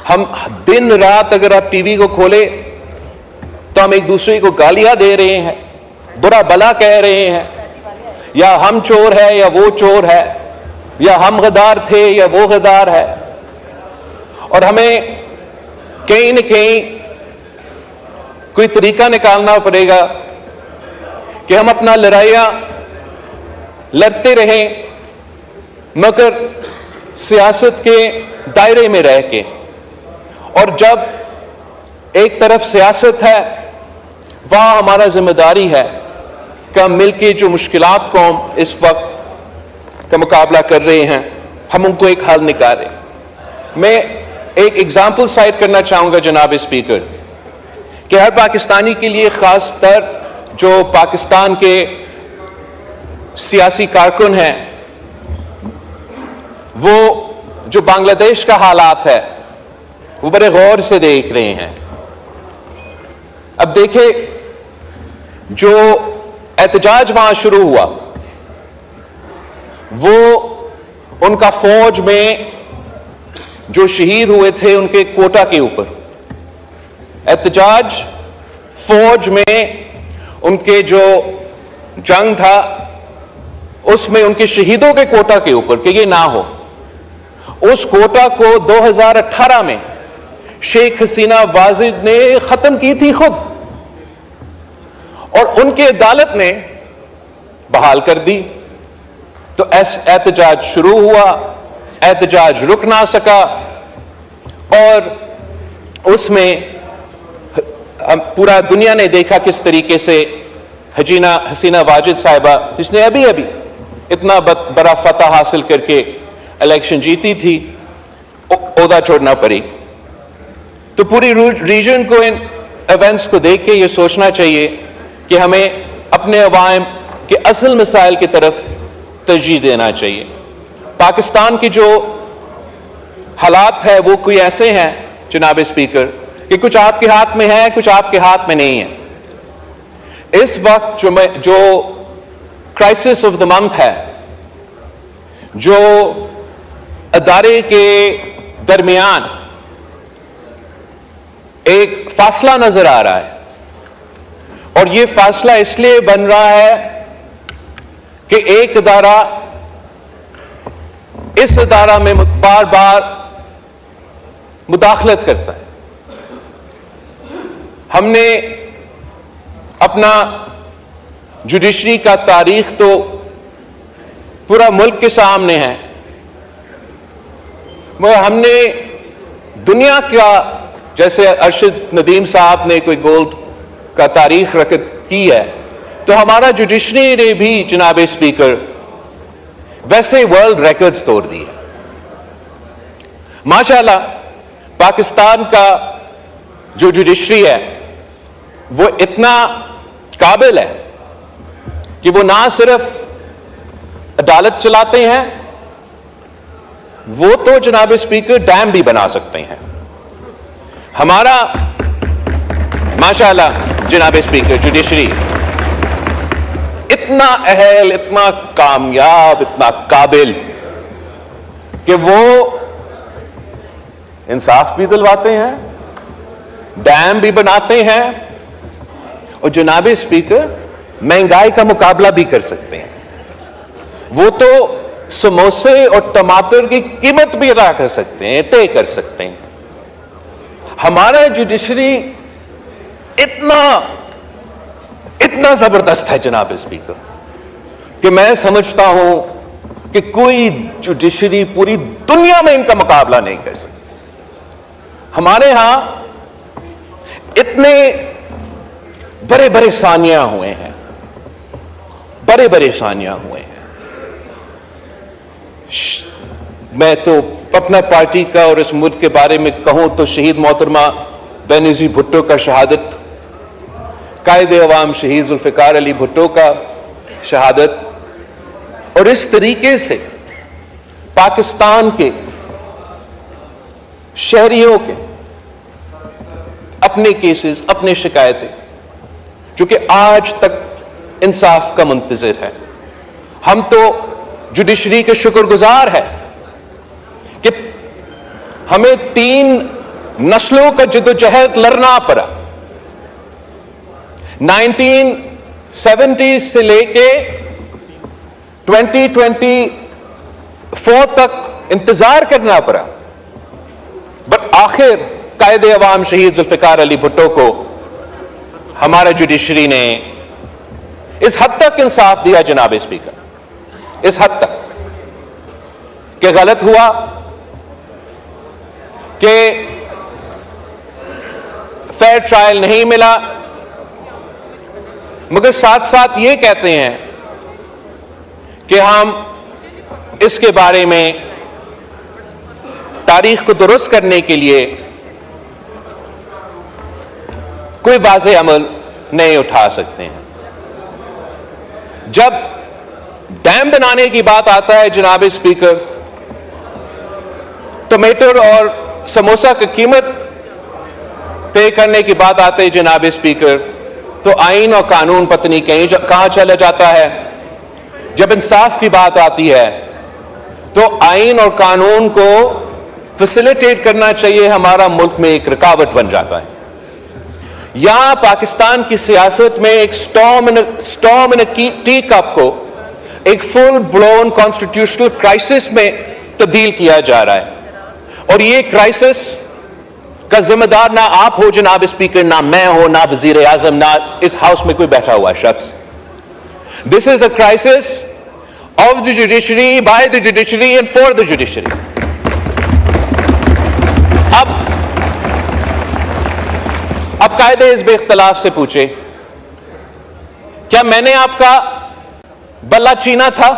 हम दिन रात अगर आप टीवी को खोले तो हम एक दूसरे को गालियां दे रहे हैं, बुरा भला कह रहे हैं, या हम चोर है या वो चोर है, या हम गद्दार थे या वो गद्दार है। और हमें कहीं न कहीं कोई तरीका निकालना पड़ेगा कि हम अपना लड़ाइयां लड़ते रहें, मगर सियासत के दायरे में रह के। और जब एक तरफ सियासत है, वहां हमारा जिम्मेदारी है कि हम मिलकर जो मुश्किलात को हम इस वक्त का मुकाबला कर रहे हैं, हम उनको एक हल निकालें। मैं एक एग्जाम्पल साइट करना चाहूंगा जनाब स्पीकर, कि हर पाकिस्तानी के लिए, खास तर जो पाकिस्तान के सियासी कारकुन हैं, वो जो बांग्लादेश का हालात है वो बड़े गौर से देख रहे हैं। अब देखें, जो एहतजाज वहां शुरू हुआ, वो उनका फौज में जो शहीद हुए थे उनके कोटा के ऊपर। एहतजाज फौज में उनके जो जंग था उसमें उनके शहीदों के कोटा के ऊपर, कि ये ना हो। उस कोटा को 2018 में शेख हसीना वाजिद ने खत्म की थी खुद, और उनकी अदालत ने बहाल कर दी। तो एहतजाज शुरू हुआ, एहतजाज रुक ना सका, और उसमें पूरा दुनिया ने देखा किस तरीके से हसीना वाजिद साहिबा, जिसने अभी अभी इतना बड़ा फतह हासिल करके इलेक्शन जीती थी, ओहदा छोड़ना पड़ी। तो पूरी रीजन को इन इवेंट्स को देख के ये सोचना चाहिए कि हमें अपने अवाम के असल मसाइल की तरफ तरजीह देना चाहिए। पाकिस्तान की जो हालात है वो कोई ऐसे हैं जनाब स्पीकर, कि कुछ आपके हाथ में है, कुछ आपके हाथ में नहीं है। इस वक्त जो क्राइसिस ऑफ द मंथ है, जो अदारे के दरमियान एक फासला नजर आ रहा है, और यह फासला इसलिए बन रहा है कि एक अदारा इस अदारा में बार बार मुदाखलत करता है। हमने अपना जुडिशरी का तारीख तो पूरा मुल्क के सामने है, मगर हमने दुनिया का, जैसे अरशद नदीम साहब ने कोई गोल्ड का तारीख रकत की है, तो हमारा जुडिशरी ने भी जनाब स्पीकर वैसे वर्ल्ड रिकॉर्ड्स तोड़ दिए। माशाल्लाह पाकिस्तान का जो जुडिशरी है वो इतना काबिल है कि वो ना सिर्फ अदालत चलाते हैं, वो तो जनाब स्पीकर डैम भी बना सकते हैं। हमारा माशाल्लाह जनाब स्पीकर जुडिशरी इतना अहल, इतना कामयाब, इतना काबिल कि वो इंसाफ भी दिलवाते हैं, डैम भी बनाते हैं, और जनाब स्पीकर महंगाई का मुकाबला भी कर सकते हैं। वो तो समोसे और टमाटर की कीमत भी अदा कर सकते हैं, तय कर सकते हैं। हमारा जुडिशरी इतना जबरदस्त है जनाब स्पीकर, कि मैं समझता हूं कि कोई जुडिशरी पूरी दुनिया में इनका मुकाबला नहीं कर सकती। हमारे यहां इतने बड़े बड़े सानिया हुए हैं, बड़े बड़े सानिया हुए हैं। मैं तो अपना पार्टी का और इस मुल्क के बारे में कहूं तो शहीद मोहतरमा बेनजीर भुट्टो का शहादत, कायदे अवाम शहीद जुल्फिकार अली भुट्टो का शहादत, और इस तरीके से पाकिस्तान के शहरियों के अपने केसेस, अपने शिकायतें, जो कि आज तक इंसाफ का मुंतजिर है। हम तो जुडिशरी के शुक्रगुजार हैं कि हमें 3 नस्लों का जद्दोजहद लड़ना पड़ा। 1970 से लेके 2024 तक इंतजार करना पड़ा, बट आखिर कायदे अवाम शहीद जुल्फिकार अली भुट्टो को हमारा जुडिशरी ने इस हद तक इंसाफ दिया जनाब स्पीकर, इस हद तक कि गलत हुआ कि फेयर ट्रायल नहीं मिला, मगर साथ साथ ये कहते हैं कि हम इसके बारे में तारीख को दुरुस्त करने के लिए कोई वाज़ेह अमल नहीं उठा सकते हैं। जब डैम बनाने की बात आता है जनाब स्पीकर, टमाटर और समोसा की कीमत तय करने की बात आती है जनाब स्पीकर, तो आईन और कानून पत्नी कहां चला जाता है। जब इंसाफ की बात आती है तो आईन और कानून को फैसिलिटेट करना चाहिए, हमारा मुल्क में एक रुकावट बन जाता है। यहां पाकिस्तान की सियासत में एक स्टॉर्म इन टी कप को एक फुल ब्लोन कॉन्स्टिट्यूशनल क्राइसिस में तब्दील किया जा रहा है, और ये क्राइसिस का जिम्मेदार ना आप हो जनाब स्पीकर, ना मैं हो, ना वजीर आजम, ना इस हाउस में कोई बैठा हुआ शख्स। This is a crisis of the judiciary, by the judiciary and for the judiciary. अब कायदे इस बेख्तलाफ से पूछे, क्या मैंने आपका बल्ला छीना था?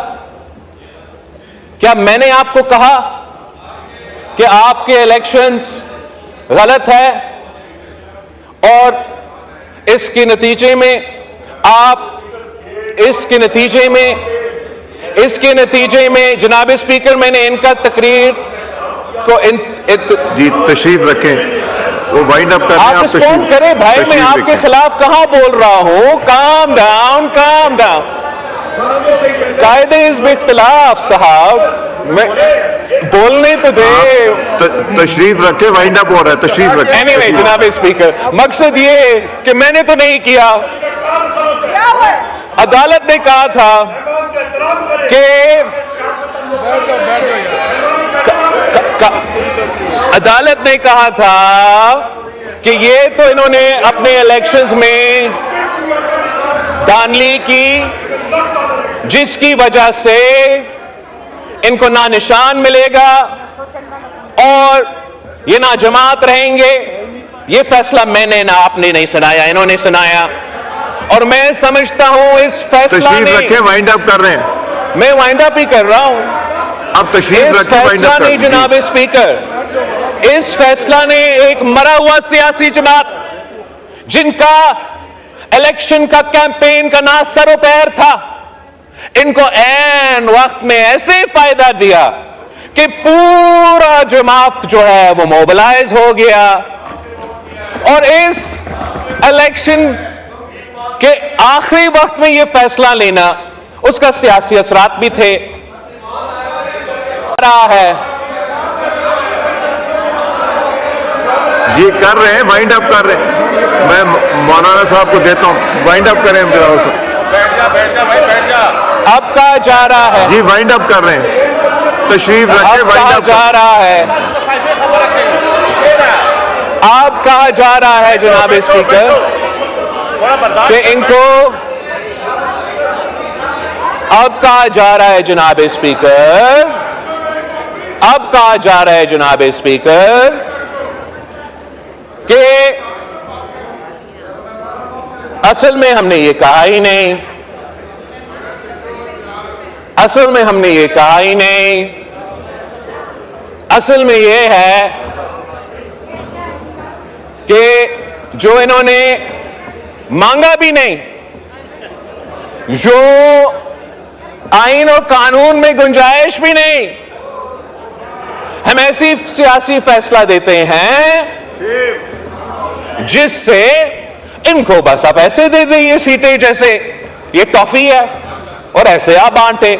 क्या मैंने आपको कहा कि आपके इलेक्शंस गलत है और इसके नतीजे में जनाब स्पीकर मैंने इनका तकरीर को जी तशरीफ रखें, वो वाइंड अप कर रहे हैं। आप रिस्पॉन्ड करें भाई, मैं आपके खिलाफ कहां बोल रहा हूं? Calm down, calm down. कायदे इस बेख्तलाफ साहब, मैं बोलने तो दे। तशरीफ रखे, वाइंड अप हो रहा है, तशरीफ रखे। एनीवे जनाब स्पीकर, मकसद ये कि मैंने तो नहीं किया, अदालत ने कहा था कि अदालत ने कहा था कि ये तो इन्होंने अपने इलेक्शंस में धांधली की, जिसकी वजह से इनको ना निशान मिलेगा और ये ना जमात रहेंगे। ये फैसला मैंने ना आपने नहीं सुनाया, इन्होंने सुनाया, और मैं समझता हूं इस फैसला ने, रखे, वाइंड अप कर रहे हैं, मैं वाइंड अप ही कर रहा हूं। अब तशरीफ रखे, फैसला नहीं जनाब स्पीकर, इस फैसला ने एक मरा हुआ सियासी जमात, जिनका इलेक्शन का कैंपेन का ना सरो पैर था, इनको ऐन वक्त में ऐसे फायदा दिया कि पूरा जमात जो है वो मोबिलाइज हो गया, और इस इलेक्शन के आखिरी वक्त में यह फैसला लेना, उसका सियासी असरात भी थे। रहा है जी, कर रहे हैं, वाइंड अप कर रहे हैं। मैं मौलाना साहब को देता हूं, वाइंड अप करें। बैठ जा। अब कहा जा रहा है जी, वाइंड अप कर रहे हैं, तशरीफ रखे, वाइंड अप जा रहा है। अब कहा जा रहा है जनाब स्पीकर कि इनको, अब कहा जा रहा है जनाब स्पीकर, अब कहा जा रहा है जनाब स्पीकर कि असल में हमने ये कहा ही नहीं, असल में हमने ये कहा ही नहीं, असल में ये है कि जो इन्होंने मांगा भी नहीं, जो आईन और कानून में गुंजाइश भी नहीं, हम ऐसी सियासी फैसला देते हैं जिससे इनको बस आप ऐसे दे दे ये सीटें जैसे ये टॉफी है और ऐसे आप बांटे।